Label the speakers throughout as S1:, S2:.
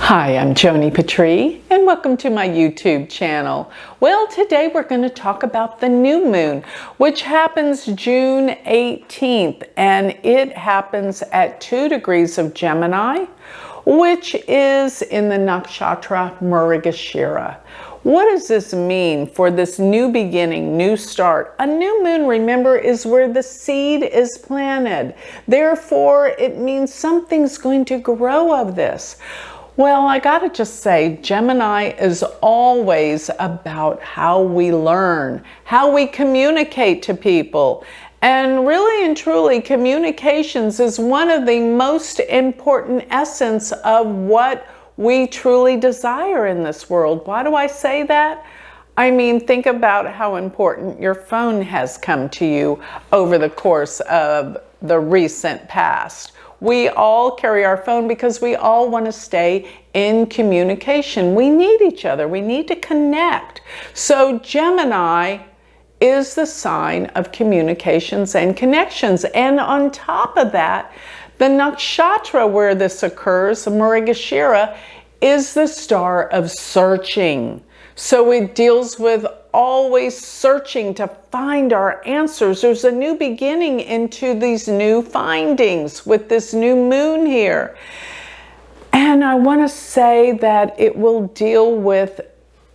S1: Hi, I'm Joni Patry, and welcome to my YouTube channel. Well, today we're going to talk about the new moon, which happens June 18th, and it happens at 2 degrees of Gemini, which is in the nakshatra Mrigashira. What does this mean for this new beginning, new start? A new moon, remember, is where the seed is planted. Therefore, it means something's going to grow of this. Well, I gotta just say, Gemini is always about how we learn, how we communicate to people. And really and truly, communications is one of the most important essence of what we truly desire in this world. Why do I say that? I mean, think about how important your phone has come to you over the course of the recent past. We all carry our phone because we all want to stay in communication. We need each other. We need to connect. So Gemini is the sign of communications and connections. And on top of that, the nakshatra where this occurs, Mrigashira, is the star of searching. So it deals with always searching to find our answers. There's a new beginning into these new findings with this new moon here. And I want to say that it will deal with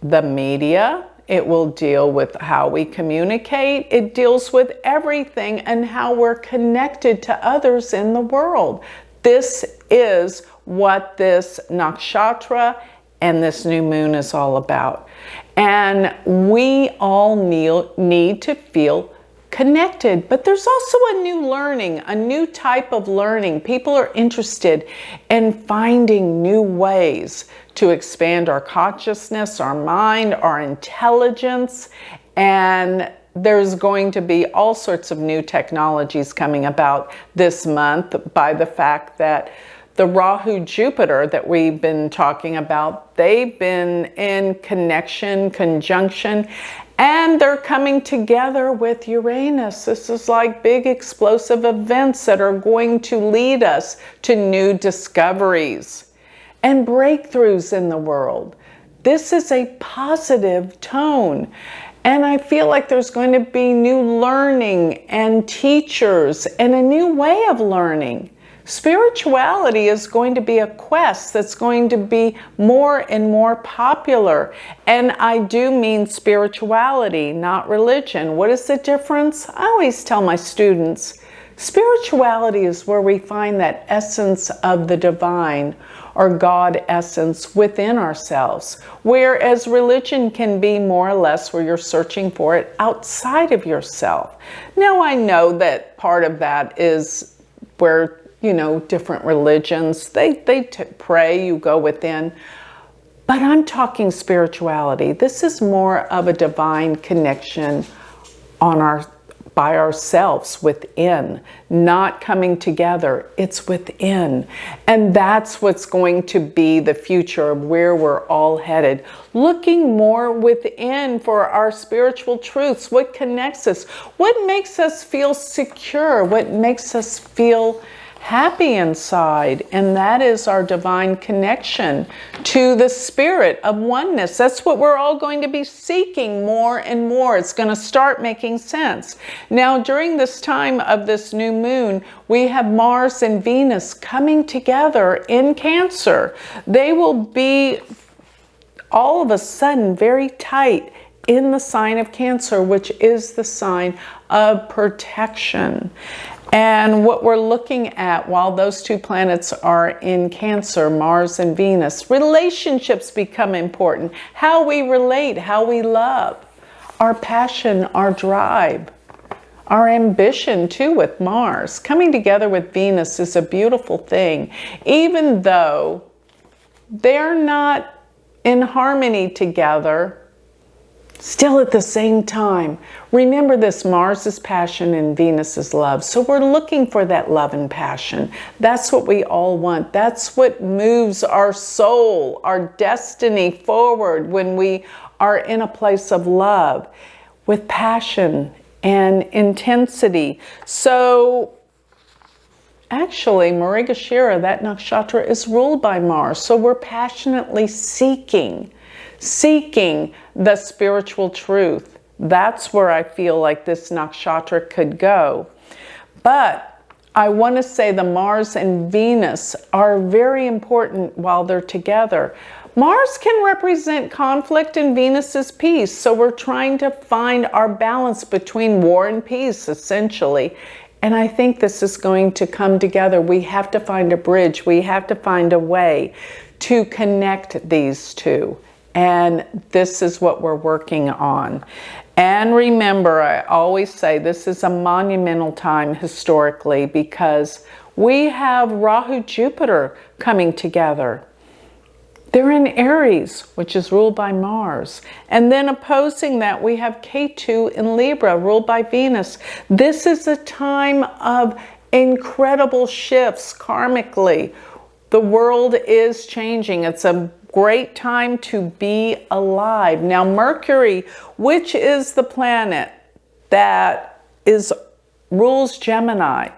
S1: the media. It will deal with how we communicate. It deals with everything and how we're connected to others in the world. This is what this nakshatra and this new moon is all about. And we all need to feel connected. But there's also a new learning, a new type of learning. People are interested in finding new ways to expand our consciousness, our mind, our intelligence. And there's going to be all sorts of new technologies coming about this month by the fact that the Rahu Jupiter that we've been talking about, they've been in conjunction, and they're coming together with Uranus. This is like big explosive events that are going to lead us to new discoveries and breakthroughs in the world. This is a positive tone. And I feel like there's going to be new learning and teachers and a new way of learning. Spirituality is going to be a quest that's going to be more and more popular. And I do mean spirituality, not religion. What is the difference? I always tell my students, spirituality is where we find that essence of the divine or God essence within ourselves, whereas religion can be more or less where you're searching for it outside of yourself. Now, I know that part of that is where different religions, they pray, you go within. But I'm talking spirituality. This is more of a divine connection by ourselves within, not coming together. It's within. And that's what's going to be the future of where we're all headed. Looking more within for our spiritual truths. What connects us? What makes us feel secure? What makes us feel happy inside? And that is our divine connection to the spirit of oneness. That's what we're all going to be seeking more and more. It's going to start making sense. Now, during this time of this new moon, we have Mars and Venus coming together in Cancer. They will be all of a sudden very tight in the sign of Cancer, which is the sign of protection. And what we're looking at while those two planets are in Cancer, Mars and Venus, relationships become important. How we relate, how we love, our passion, our drive, our ambition too with Mars. Coming together with Venus is a beautiful thing, even though they're not in harmony together. Still at the same time, remember this, Mars is passion and Venus is love. So we're looking for that love and passion. That's what we all want. That's what moves our soul, our destiny forward when we are in a place of love with passion and intensity. So Actually, Mrigashira, that nakshatra, is ruled by Mars. So we're passionately seeking the spiritual truth. That's where I feel like this nakshatra could go. But I want to say the Mars and Venus are very important while they're together. Mars can represent conflict and Venus is peace. So we're trying to find our balance between war and peace, essentially. And I think this is going to come together. We have to find a bridge. We have to find a way to connect these two. And this is what we're working on. And remember, I always say this is a monumental time historically because we have Rahu Jupiter coming together. They're in Aries, which is ruled by Mars. And then opposing that, we have Ketu in Libra, ruled by Venus. This is a time of incredible shifts karmically. The world is changing. It's a great time to be alive. Now, Mercury, which is the planet that rules Gemini.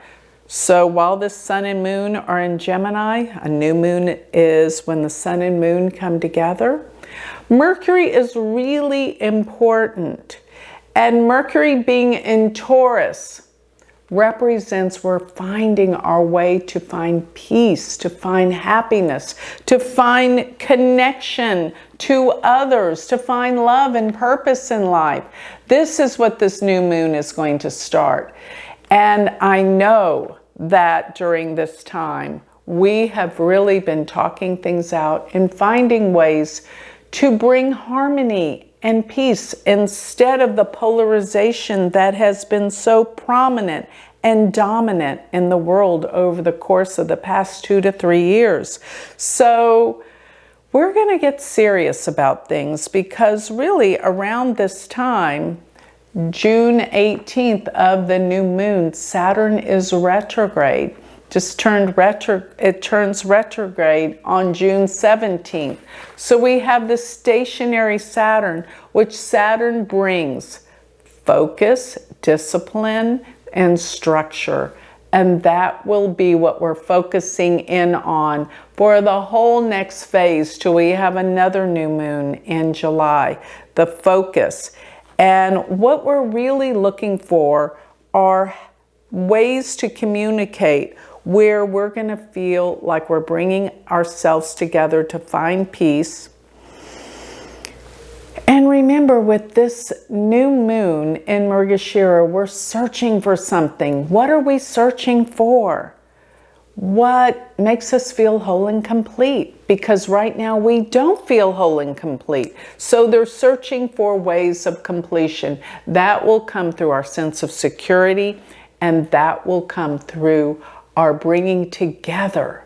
S1: So while the sun and moon are in Gemini, a new moon is when the sun and moon come together. Mercury is really important. And Mercury being in Taurus represents we're finding our way to find peace, to find happiness, to find connection to others, to find love and purpose in life. This is what this new moon is going to start. And I know that during this time, we have really been talking things out and finding ways to bring harmony and peace instead of the polarization that has been so prominent and dominant in the world over the course of the past 2 to 3 years. So we're going to get serious about things because really around this time, June 18th of the new moon, Saturn is retrograde. It turns retrograde on June 17th. So we have this stationary Saturn, which Saturn brings focus, discipline, and structure. And that will be what we're focusing in on for the whole next phase till we have another new moon in July, the focus. And what we're really looking for are ways to communicate where we're going to feel like we're bringing ourselves together to find peace. And remember, with this new moon in Mrigashira, we're searching for something. What are we searching for? What makes us feel whole and complete? Because right now we don't feel whole and complete. So they're searching for ways of completion. That will come through our sense of security, and that will come through our bringing together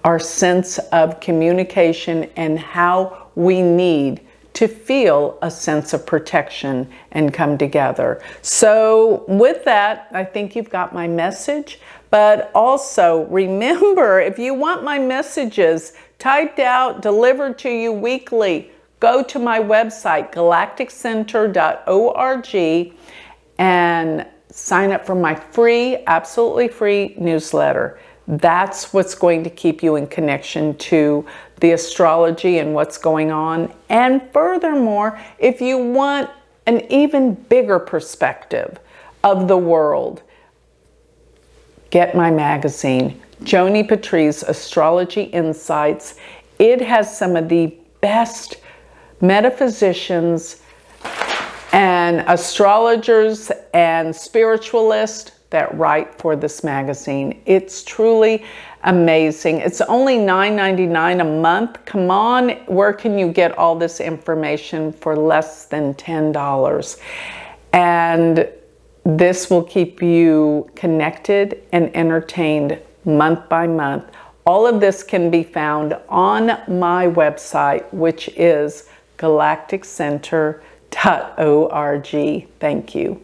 S1: our sense of communication and how we need to feel a sense of protection and come together. So with that, I think you've got my message. But also remember, if you want my messages typed out, delivered to you weekly, go to my website, galacticcenter.org, and sign up for my free, absolutely free newsletter. That's what's going to keep you in connection to the astrology and what's going on. And furthermore, if you want an even bigger perspective of the world, get my magazine, Joni Patry's Astrology Insights. It has some of the best metaphysicians and astrologers and spiritualists that write for this magazine. It's truly amazing. It's only $9.99 a month. Come on, where can you get all this information for less than $10? And this will keep you connected and entertained month by month. All of this can be found on my website, which is galacticcenter.org. Thank you.